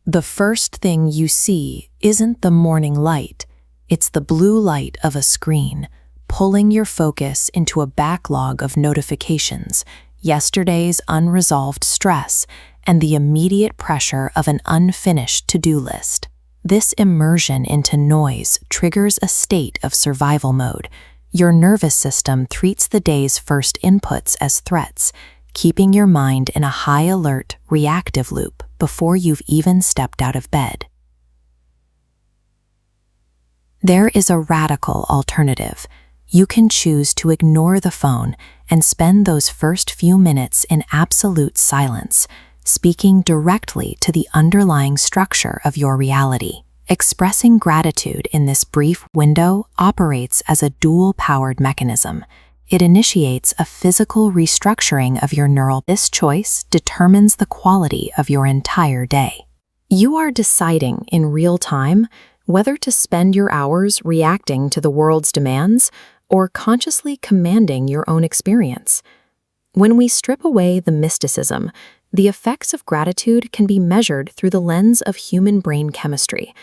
The first thing you see isn't the morning light, it's the blue light of a screen, pulling your focus into a backlog of notifications, yesterday's unresolved stress, and the immediate pressure of an unfinished to-do list. This immersion into noise triggers a state of survival mode. Your nervous system treats the day's first inputs as threats, keeping your mind in a high-alert, reactive loop before you've even stepped out of bed. There is a radical alternative. You can choose to ignore the phone and spend those first few minutes in absolute silence, speaking directly to the underlying structure of your reality. Expressing gratitude in this brief window operates as a dual-powered mechanism. It initiates a physical restructuring of your neural. This choice determines the quality of your entire day. You are deciding in real time whether to spend your hours reacting to the world's demands or consciously commanding your own experience. When we strip away the mysticism, the effects of gratitude can be measured through the lens of human brain chemistry.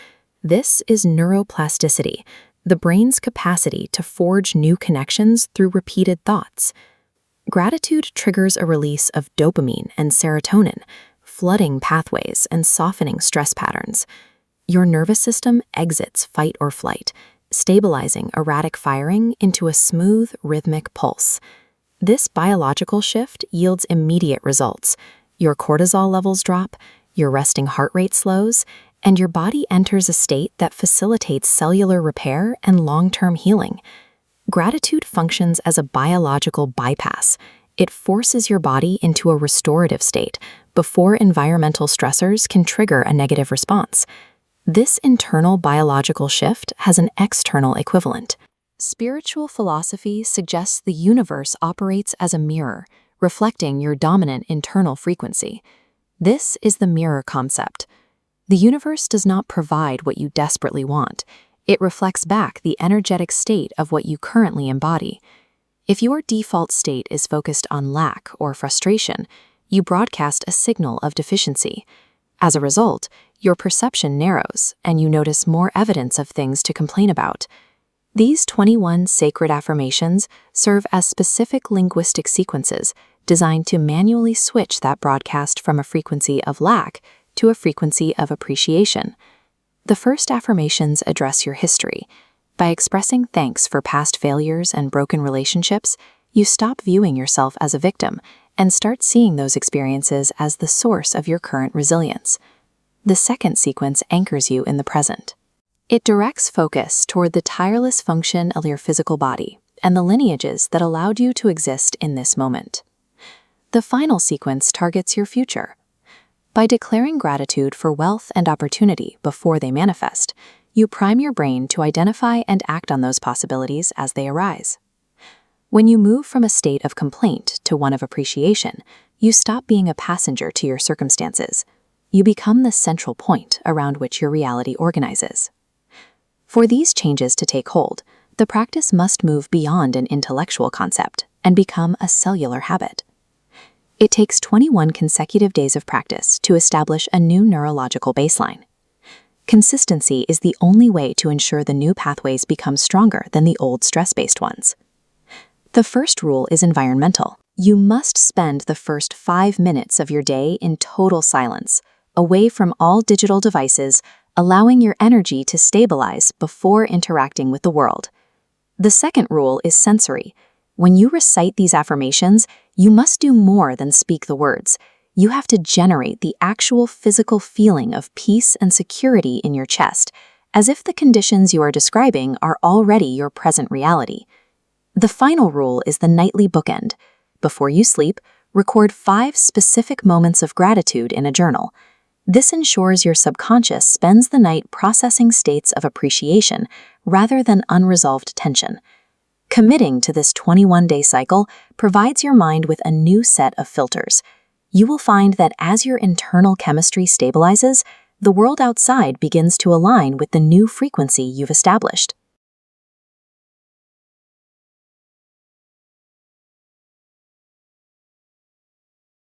This is neuroplasticity, the brain's capacity to forge new connections through repeated thoughts. Gratitude triggers a release of dopamine and serotonin, flooding pathways and softening stress patterns. Your nervous system exits fight or flight, stabilizing erratic firing into a smooth, rhythmic pulse. This biological shift yields immediate results. Your cortisol levels drop, your resting heart rate slows, and your body enters a state that facilitates cellular repair and long-term healing. Gratitude functions as a biological bypass. It forces your body into a restorative state before environmental stressors can trigger a negative response. This internal biological shift has an external equivalent. Spiritual philosophy suggests the universe operates as a mirror, reflecting your dominant internal frequency. This is the mirror concept. The universe does not provide what you desperately want. It reflects back the energetic state of what you currently embody. If your default state is focused on lack or frustration, you broadcast a signal of deficiency. As a result, your perception narrows and you notice more evidence of things to complain about. These 21 sacred affirmations serve as specific linguistic sequences designed to manually switch that broadcast from a frequency of lack to a frequency of appreciation. The first affirmations address your history. By expressing thanks for past failures and broken relationships, you stop viewing yourself as a victim and start seeing those experiences as the source of your current resilience. The second sequence anchors you in the present. It directs focus toward the tireless function of your physical body and the lineages that allowed you to exist in this moment. The final sequence targets your future. By declaring gratitude for wealth and opportunity before they manifest, you prime your brain to identify and act on those possibilities as they arise. When you move from a state of complaint to one of appreciation, you stop being a passenger to your circumstances. You become the central point around which your reality organizes. For these changes to take hold, the practice must move beyond an intellectual concept and become a cellular habit. It takes 21 consecutive days of practice to establish a new neurological baseline. Consistency is the only way to ensure the new pathways become stronger than the old stress-based ones. The first rule is environmental. You must spend the first 5 minutes of your day in total silence, away from all digital devices, allowing your energy to stabilize before interacting with the world. The second rule is sensory. When you recite these affirmations, you must do more than speak the words. You have to generate the actual physical feeling of peace and security in your chest, as if the conditions you are describing are already your present reality. The final rule is the nightly bookend. Before you sleep, record 5 specific moments of gratitude in a journal. This ensures your subconscious spends the night processing states of appreciation rather than unresolved tension. Committing to this 21-day cycle provides your mind with a new set of filters. You will find that as your internal chemistry stabilizes, the world outside begins to align with the new frequency you've established.